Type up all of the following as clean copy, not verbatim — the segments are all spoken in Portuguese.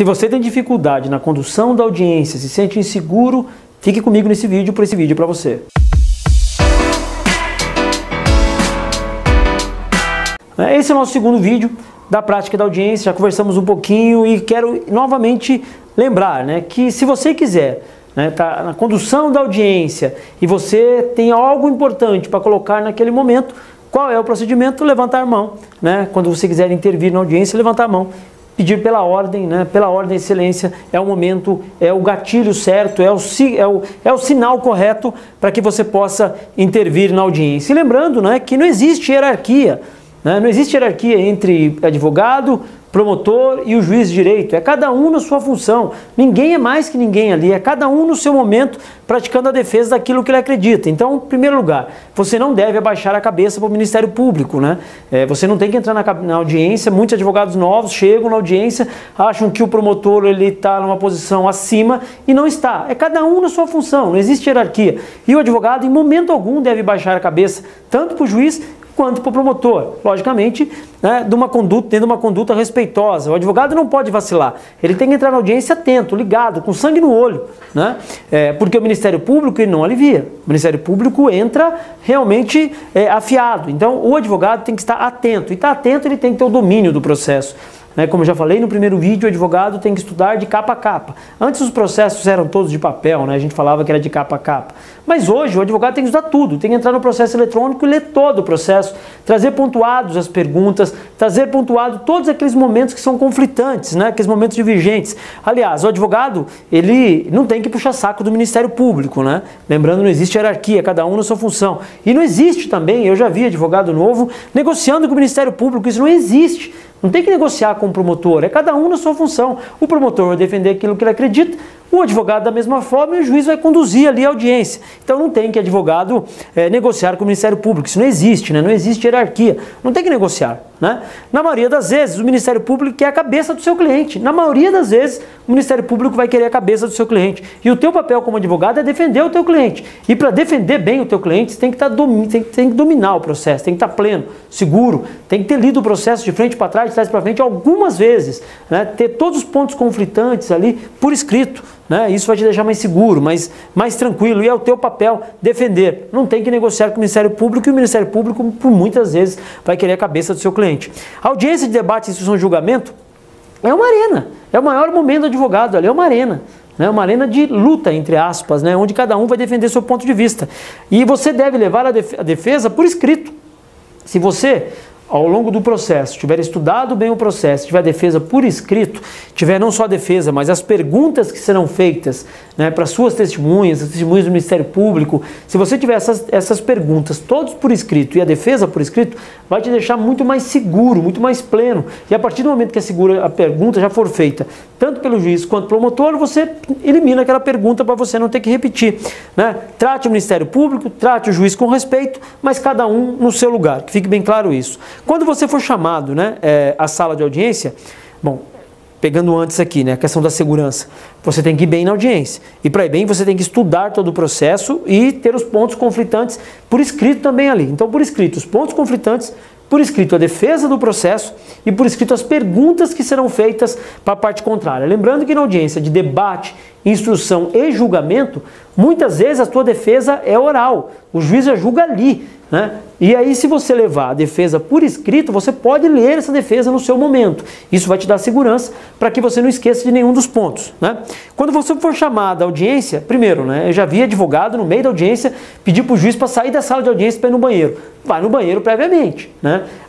Se você tem dificuldade na condução da audiência, se sente inseguro, fique comigo nesse vídeo, por esse vídeo é para você. Esse é o nosso segundo vídeo da prática da audiência, já conversamos um pouquinho e quero novamente lembrar, que se você quiser tá na condução da audiência e você tem algo importante para colocar naquele momento, qual é o procedimento? Levantar a mão, quando você quiser intervir na audiência, levantar a mão. Pedir pela ordem, pela ordem de excelência, é o momento, é o gatilho certo, é o sinal correto para que você possa intervir na audiência. E lembrando que não existe hierarquia, não existe hierarquia entre advogado, promotor e o juiz de direito, é cada um na sua função, ninguém é mais que ninguém ali, é cada um no seu momento praticando a defesa daquilo que ele acredita. Então, em primeiro lugar, você não deve abaixar a cabeça para o Ministério Público, você não tem que entrar na audiência, muitos advogados novos chegam na audiência, acham que o promotor está numa posição acima e não está, é cada um na sua função, não existe hierarquia. E o advogado, em momento algum, deve baixar a cabeça, tanto para o juiz quanto para o promotor, logicamente, dentro de uma conduta respeitosa. O advogado não pode vacilar, ele tem que entrar na audiência atento, ligado, com sangue no olho, porque o Ministério Público ele não alivia, o Ministério Público entra realmente afiado, então o advogado tem que estar atento, e estar atento ele tem que ter o domínio do processo. Como eu já falei no primeiro vídeo, o advogado tem que estudar de capa a capa. Antes os processos eram todos de papel, a gente falava que era de capa a capa. Mas hoje o advogado tem que estudar tudo, tem que entrar no processo eletrônico e ler todo o processo, trazer pontuados as perguntas, trazer pontuado todos aqueles momentos que são conflitantes, aqueles momentos divergentes. Aliás, o advogado, ele não tem que puxar saco do Ministério Público, Lembrando, não existe hierarquia, cada um na sua função. E não existe também, eu já vi advogado novo negociando com o Ministério Público, isso não existe. Não tem que negociar com o promotor, é cada um na sua função. O promotor vai defender aquilo que ele acredita, o advogado da mesma forma e o juiz vai conduzir ali a audiência. Então não tem que advogado negociar com o Ministério Público, isso não existe, não existe hierarquia, não tem que negociar. Na maioria das vezes o Ministério Público quer a cabeça do seu cliente, na maioria das vezes o Ministério Público vai querer a cabeça do seu cliente. E o teu papel como advogado é defender o teu cliente. E para defender bem o teu cliente, você tem que dominar o processo, tem que estar pleno, seguro, tem que ter lido o processo de frente para trás, de trás para frente algumas vezes, ter todos os pontos conflitantes ali por escrito. Isso vai te deixar mais seguro, mais tranquilo, e é o teu papel defender. Não tem que negociar com o Ministério Público, e o Ministério Público, por muitas vezes, vai querer a cabeça do seu cliente. A audiência de debate, instrução e julgamento é uma arena, é o maior momento do advogado, ali é uma arena. Uma arena de luta, entre aspas, onde cada um vai defender seu ponto de vista. E você deve levar a defesa por escrito. Se você, ao longo do processo, tiver estudado bem o processo, tiver a defesa por escrito, tiver não só a defesa, mas as perguntas que serão feitas para suas testemunhas, as testemunhas do Ministério Público, se você tiver essas perguntas todos por escrito e a defesa por escrito, vai te deixar muito mais seguro, muito mais pleno. E a partir do momento que a pergunta já for feita, tanto pelo juiz quanto pelo promotor, você elimina aquela pergunta para você não ter que repetir. Trate o Ministério Público, trate o juiz com respeito, mas cada um no seu lugar, que fique bem claro isso. Quando você for chamado à sala de audiência, pegando antes aqui, a questão da segurança, você tem que ir bem na audiência. E para ir bem, você tem que estudar todo o processo e ter os pontos conflitantes por escrito também ali. Então, por escrito, os pontos conflitantes, por escrito a defesa do processo e por escrito as perguntas que serão feitas para a parte contrária. Lembrando que na audiência de debate, instrução e julgamento, muitas vezes a tua defesa é oral, o juiz já julga ali. E aí, se você levar a defesa por escrito, você pode ler essa defesa no seu momento. Isso vai te dar segurança para que você não esqueça de nenhum dos pontos. Quando você for chamado à audiência, primeiro, eu já vi advogado no meio da audiência pedir para o juiz para sair da sala de audiência para ir no banheiro. Vai no banheiro previamente.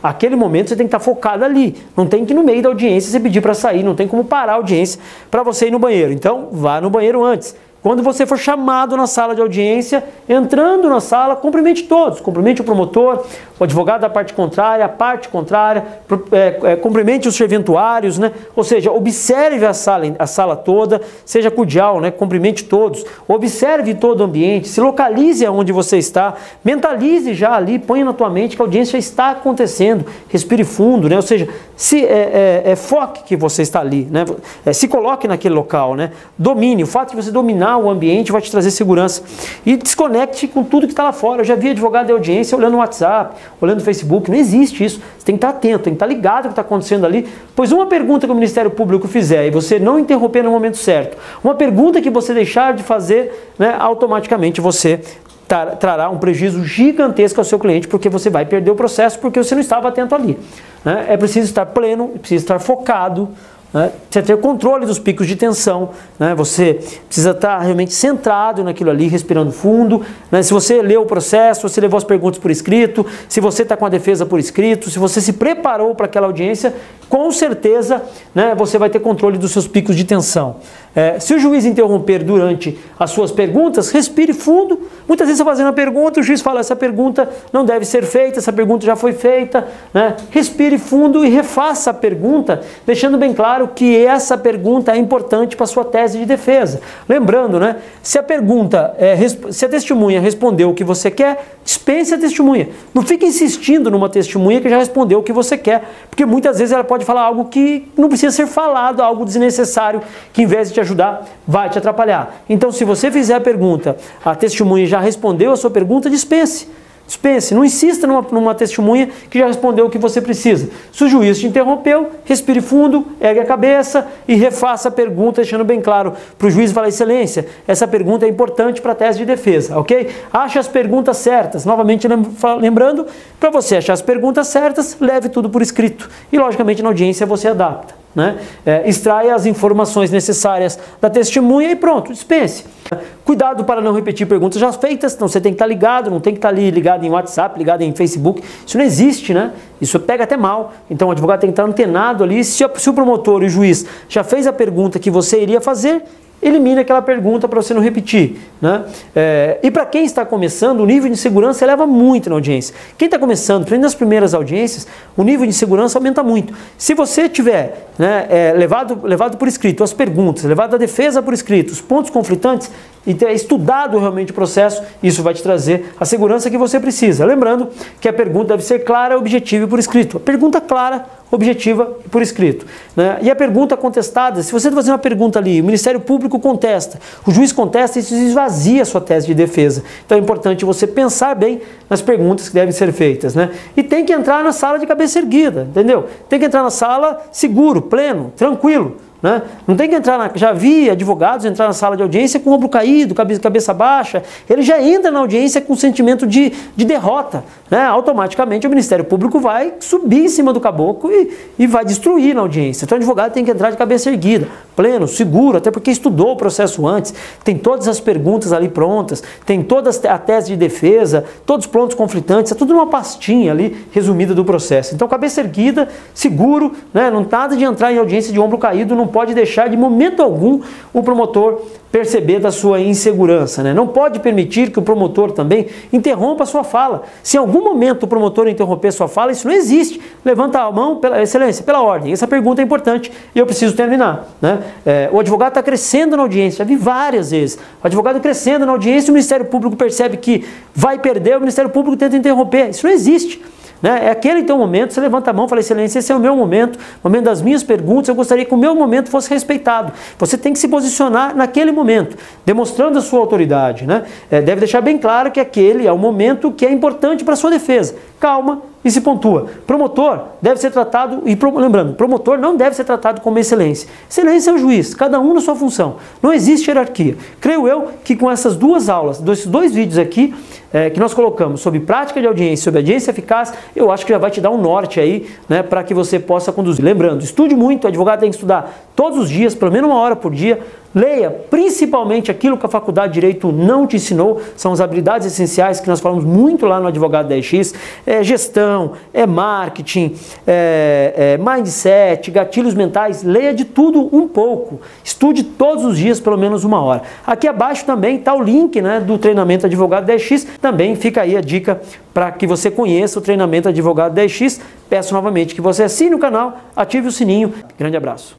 Aquele momento você tem que estar focado ali. Não tem que no meio da audiência você pedir para sair, não tem como parar a audiência para você ir no banheiro. Então, vá no banheiro antes. Quando você for chamado na sala de audiência, entrando na sala, cumprimente todos. Cumprimente o promotor, o advogado da parte contrária, a parte contrária, cumprimente os serventuários, Ou seja, observe a sala toda, seja cordial, Cumprimente todos. Observe todo o ambiente, se localize aonde você está, mentalize já ali, ponha na tua mente que a audiência já está acontecendo, respire fundo, Ou seja, foque que você está ali, se coloque naquele local, domine. O fato de você dominar acalmar o ambiente, vai te trazer segurança. E desconecte com tudo que está lá fora. Eu já vi advogado de audiência olhando o WhatsApp, olhando o Facebook. Não existe isso. Você tem que estar atento, tem que estar ligado no que está acontecendo ali. Pois uma pergunta que o Ministério Público fizer e você não interromper no momento certo, uma pergunta que você deixar de fazer, né, automaticamente você trará um prejuízo gigantesco ao seu cliente, porque você vai perder o processo porque você não estava atento ali. Né? É preciso estar pleno, é preciso estar focado, né? Precisa ter controle dos picos de tensão, né? Você precisa estar realmente centrado naquilo ali, respirando fundo, né? Se você leu o processo, você levou as perguntas por escrito, se você está com a defesa por escrito, se você se preparou para aquela audiência, com certeza, né, você vai ter controle dos seus picos de tensão. Se o juiz interromper durante as suas perguntas, respire fundo. Muitas vezes você está fazendo a pergunta, o juiz fala, essa pergunta não deve ser feita, essa pergunta já foi feita, né? Respire fundo e refaça a pergunta, deixando bem claro que essa pergunta é importante para a sua tese de defesa. Lembrando, né, se a pergunta, se a testemunha respondeu o que você quer, dispense a testemunha. Não fique insistindo numa testemunha que já respondeu o que você quer, porque muitas vezes ela pode falar algo que não precisa ser falado, algo desnecessário, que em vez de te ajudar, vai te atrapalhar. Então, se você fizer a pergunta, a testemunha já respondeu a sua pergunta, dispense. Dispense, não insista numa testemunha que já respondeu o que você precisa. Se o juiz te interrompeu, respire fundo, ergue a cabeça e refaça a pergunta, deixando bem claro para o juiz falar, excelência, essa pergunta é importante para a tese de defesa, ok? Ache as perguntas certas. Novamente lembrando, para você achar as perguntas certas, leve tudo por escrito. E logicamente na audiência você adapta, né? Extraia as informações necessárias da testemunha e pronto, dispense. Cuidado para não repetir perguntas já feitas, então você tem que estar ligado, não tem que estar ali ligado em WhatsApp, ligado em Facebook, isso não existe, né? Isso pega até mal, então o advogado tem que estar antenado ali, se o promotor e o juiz já fez a pergunta que você iria fazer, elimine aquela pergunta para você não repetir, né? E para quem está começando, o nível de segurança eleva muito na audiência. Quem está começando, principalmente nas primeiras audiências, o nível de segurança aumenta muito. Se você tiver, né, levado por escrito as perguntas, levado a defesa por escrito, os pontos conflitantes, e ter estudado realmente o processo, isso vai te trazer a segurança que você precisa. Lembrando que a pergunta deve ser clara, objetiva e por escrito. A pergunta clara, objetiva e por escrito, né? E a pergunta contestada, se você está fazendo uma pergunta ali, o Ministério Público contesta, o juiz contesta, isso esvazia a sua tese de defesa. Então é importante você pensar bem nas perguntas que devem ser feitas, né? E tem que entrar na sala de cabeça erguida, entendeu? Tem que entrar na sala seguro, pleno, tranquilo, né? Não tem que entrar já vi advogados entrar na sala de audiência com o ombro caído, cabeça baixa, ele já entra na audiência com um sentimento de derrota, né? Automaticamente o Ministério Público vai subir em cima do caboclo e vai destruir na audiência. Então o advogado tem que entrar de cabeça erguida, pleno, seguro, até porque estudou o processo antes, tem todas as perguntas ali prontas, tem toda a tese de defesa, todos os pontos conflitantes, é tudo numa pastinha ali resumida do processo. Então cabeça erguida, seguro, né? Não nada de entrar em audiência de ombro caído, não pode deixar de momento algum o promotor perceber da sua insegurança, né? Não pode permitir que o promotor também interrompa a sua fala. Se em algum momento o promotor interromper sua fala, isso não existe. Levanta a mão, excelência, pela ordem. Essa pergunta é importante e eu preciso terminar, né? O advogado está crescendo na audiência, já vi várias vezes. O advogado crescendo na audiência, o Ministério Público percebe que vai perder, o Ministério Público tenta interromper. Isso não existe. É aquele então momento, você levanta a mão e fala, excelência, esse é o meu momento das minhas perguntas, eu gostaria que o meu momento fosse respeitado. Você tem que se posicionar naquele momento, demonstrando a sua autoridade, né? Deve deixar bem claro que aquele é o momento que é importante para a sua defesa. Calma e se pontua. Promotor deve ser tratado, lembrando, promotor não deve ser tratado como excelência. Excelência é o juiz, cada um na sua função. Não existe hierarquia. Creio eu que com essas duas aulas, esses dois vídeos aqui, que nós colocamos sobre prática de audiência, sobre audiência eficaz, eu acho que já vai te dar um norte aí, né, para que você possa conduzir. Lembrando, estude muito, o advogado tem que estudar todos os dias, pelo menos 1 hora por dia. Leia principalmente aquilo que a Faculdade de Direito não te ensinou, são as habilidades essenciais que nós falamos muito lá no Advogado 10x, gestão, marketing, mindset, gatilhos mentais, leia de tudo um pouco, estude todos os dias pelo menos 1 hora. Aqui abaixo também está o link, né, do treinamento Advogado 10x, também fica aí a dica para que você conheça o treinamento Advogado 10x. Peço novamente que você assine o canal, ative o sininho. Grande abraço.